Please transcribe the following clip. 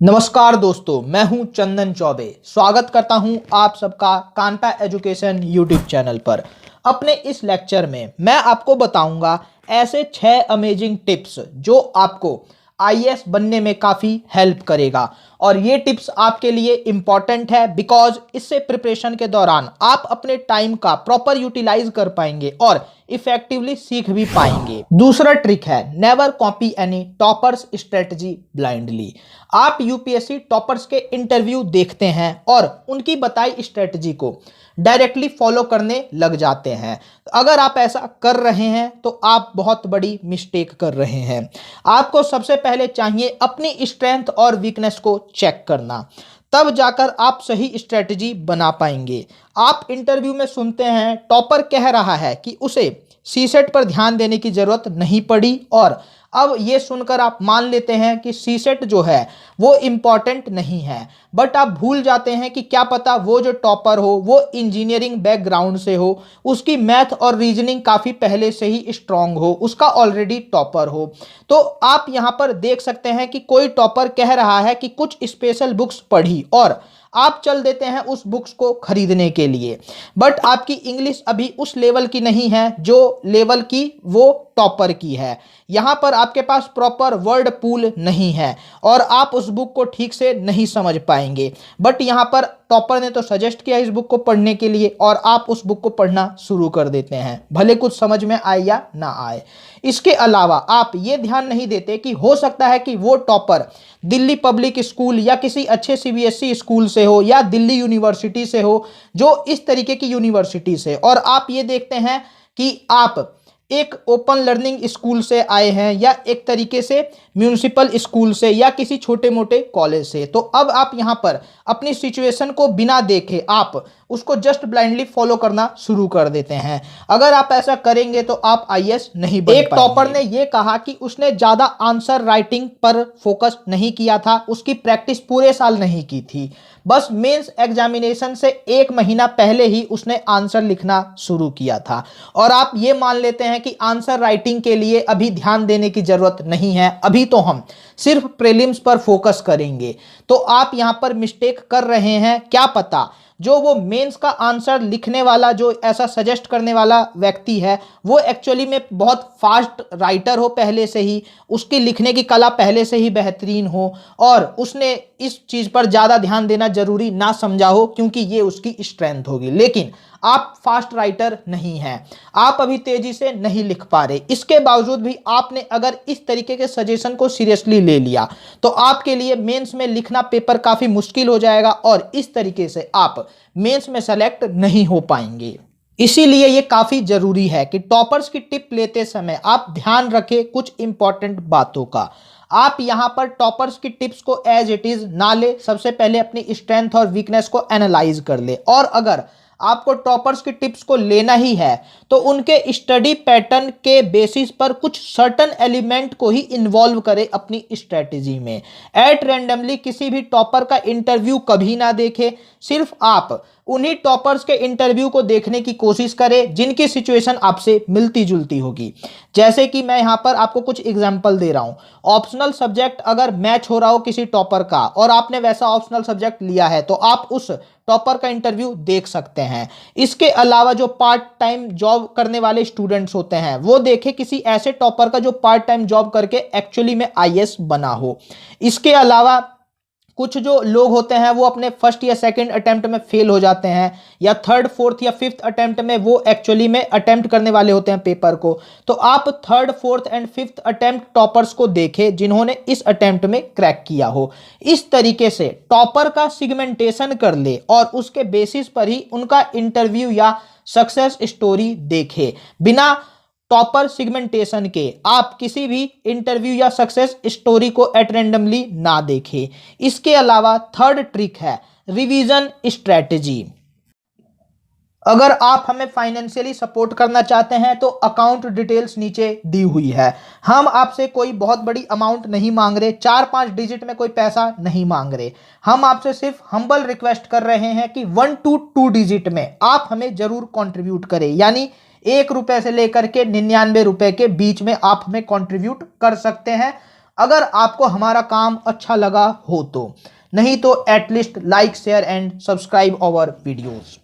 नमस्कार दोस्तों, मैं हूं चंदन चौबे। स्वागत करता हूं आप सबका कानपा एजुकेशन यूट्यूब चैनल पर। अपने इस लेक्चर में मैं आपको बताऊंगा ऐसे 6 अमेजिंग टिप्स जो आपको आईएएस बनने में काफ़ी हेल्प करेगा। और ये टिप्स आपके लिए इम्पॉर्टेंट है बिकॉज इससे प्रिपरेशन के दौरान आप अपने टाइम का प्रॉपर यूटिलाइज कर पाएंगे और इफेक्टिवली सीख भी पाएंगे। दूसरा ट्रिक है never copy any toppers strategy blindly. आप यूपीएससी टॉपर्स के इंटरव्यू देखते हैं और उनकी बताई स्ट्रेटजी को डायरेक्टली फॉलो करने लग जाते हैं। अगर आप ऐसा कर रहे हैं तो आप बहुत बड़ी मिस्टेक कर रहे हैं। आपको सबसे पहले चाहिए अपनी स्ट्रेंथ और वीकनेस को चेक करना, तब जाकर आप सही स्ट्रेटजी बना पाएंगे। आप इंटरव्यू में सुनते हैं टॉपर कह रहा है कि उसे सीसेट पर ध्यान देने की जरूरत नहीं पड़ी, और अब ये सुनकर आप मान लेते हैं कि सीसेट जो है वो इम्पॉर्टेंट नहीं है। बट आप भूल जाते हैं कि क्या पता वो जो टॉपर हो वो इंजीनियरिंग बैकग्राउंड से हो, उसकी मैथ और रीजनिंग काफ़ी पहले से ही स्ट्रांग हो, उसका ऑलरेडी टॉपर हो। तो आप यहाँ पर देख सकते हैं कि कोई टॉपर कह रहा है कि कुछ स्पेशल बुक्स पढ़ी और आप चल देते हैं उस बुक्स को खरीदने के लिए। बट आपकी इंग्लिश अभी उस लेवल की नहीं है जो लेवल की वो टॉपर की है। यहाँ पर आपके पास प्रॉपर वर्ड पूल नहीं है और आप उस बुक को ठीक से नहीं समझ पाएंगे। बट यहाँ पर टॉपर ने तो सजेस्ट किया इस बुक को पढ़ने के लिए और आप उस बुक को पढ़ना शुरू कर देते हैं, भले कुछ समझ में आए या ना आए। इसके अलावा आप ये ध्यान नहीं देते कि हो सकता है कि वो टॉपर दिल्ली पब्लिक स्कूल या किसी अच्छे सीबीएसई स्कूल से हो या दिल्ली यूनिवर्सिटी से हो, जो इस तरीके की यूनिवर्सिटी से, और आप ये देखते हैं कि आप एक ओपन लर्निंग स्कूल से आए हैं या एक तरीके से म्यूनिसिपल स्कूल से या किसी छोटे मोटे कॉलेज से। तो अब आप यहाँ पर अपनी सिचुएशन को बिना देखे आप उसको जस्ट ब्लाइंडली फॉलो करना शुरू कर देते हैं। अगर आप ऐसा करेंगे तो आप आईएएस नहीं बन पाएंगे। एक टॉपर ने ये कहा कि उसने ज़्यादा आंसर राइटिंग पर फोकस नहीं किया था, उसकी प्रैक्टिस पूरे साल नहीं की थी, बस मेंस एग्जामिनेशन से 1 महीना पहले ही उसने आंसर लिखना शुरू किया था। और आप ये मान लेते हैं कि आंसर राइटिंग के लिए अभी ध्यान देने की जरूरत नहीं है, अभी तो हम सिर्फ प्रीलिम्स पर फोकस करेंगे। तो आप यहाँ पर मिस्टेक कर रहे हैं। क्या पता जो वो मेंस का आंसर लिखने वाला, जो ऐसा सजेस्ट करने वाला व्यक्ति है, वो एक्चुअली में बहुत फास्ट राइटर हो पहले से ही, उसकी लिखने की कला पहले से ही बेहतरीन हो और उसने इस चीज़ पर ज़्यादा ध्यान देना जरूरी ना समझा हो क्योंकि ये उसकी स्ट्रेंथ होगी। लेकिन आप फास्ट राइटर नहीं हैं, आप अभी तेजी से नहीं लिख पा रहे। इसके बावजूद भी आपने अगर इस तरीके के सजेशन को सीरियसली ले लिया तो आपके लिए मेंस में लिखना पेपर काफ़ी मुश्किल हो जाएगा और इस तरीके से आप मेंस में सेलेक्ट नहीं हो पाएंगे। इसीलिए ये काफ़ी ज़रूरी है कि टॉपर्स की टिप लेते समय आप ध्यान रखें कुछ इंपॉर्टेंट बातों का। आप यहाँ पर टॉपर्स की टिप्स को एज इट इज़ ना ले, सबसे पहले अपनी स्ट्रेंथ और वीकनेस को एनालाइज कर ले। और अगर आपको टॉपर्स की टिप्स को लेना ही है तो उनके स्टडी पैटर्न के बेसिस पर कुछ सर्टन एलिमेंट को ही इन्वॉल्व करें अपनी स्ट्रेटजी में। एट रैंडमली किसी भी टॉपर का इंटरव्यू कभी ना देखें, सिर्फ आप उन्हीं टॉपर्स के इंटरव्यू को देखने की कोशिश करें जिनकी सिचुएशन आपसे मिलती जुलती होगी। जैसे कि मैं यहाँ पर आपको कुछ एग्जांपल दे रहा हूँ। ऑप्शनल सब्जेक्ट अगर मैच हो रहा हो किसी टॉपर का और आपने वैसा ऑप्शनल सब्जेक्ट लिया है तो आप उस टॉपर का इंटरव्यू देख सकते हैं। इसके अलावा जो पार्ट टाइम जॉब करने वाले स्टूडेंट्स होते हैं वो देखें किसी ऐसे टॉपर का जो पार्ट टाइम जॉब करके एक्चुअली में आईएएस बना हो। इसके अलावा कुछ जो लोग होते हैं वो अपने फर्स्ट या सेकंड अटेम्प्ट में फेल हो जाते हैं या थर्ड फोर्थ या फिफ्थ अटेम्प्ट में वो एक्चुअली में अटेम्प्ट करने वाले होते हैं पेपर को। तो आप third fourth and fifth attempt toppers को देखें जिन्होंने इस अटेम्प्ट में क्रैक किया हो। इस तरीके से टॉपर का सिगमेंटेशन कर ले और उसके बेसिस पर ही उनका इंटरव्यू या सक्सेस स्टोरी देखे। बिना टॉपर सिगमेंटेशन के आप किसी भी इंटरव्यू या सक्सेस स्टोरी को एट रैंडमली ना देखें। इसके अलावा थर्ड ट्रिक है रिवीजन स्ट्रेटजी। अगर आप हमें फाइनेंशियली सपोर्ट करना चाहते हैं तो अकाउंट डिटेल्स नीचे दी हुई है। हम आपसे कोई बहुत बड़ी अमाउंट नहीं मांग रहे, 4-5 डिजिट में कोई पैसा नहीं मांग रहे। हम आपसे सिर्फ हम्बल रिक्वेस्ट कर रहे हैं कि 1 to 2 डिजिट में आप हमें जरूर कंट्रीब्यूट करें, यानी 1 रुपए से लेकर के 99 रुपए के बीच में आप हमें कंट्रीब्यूट कर सकते हैं। अगर आपको हमारा काम अच्छा लगा हो तो, नहीं तो at least like share and subscribe our videos.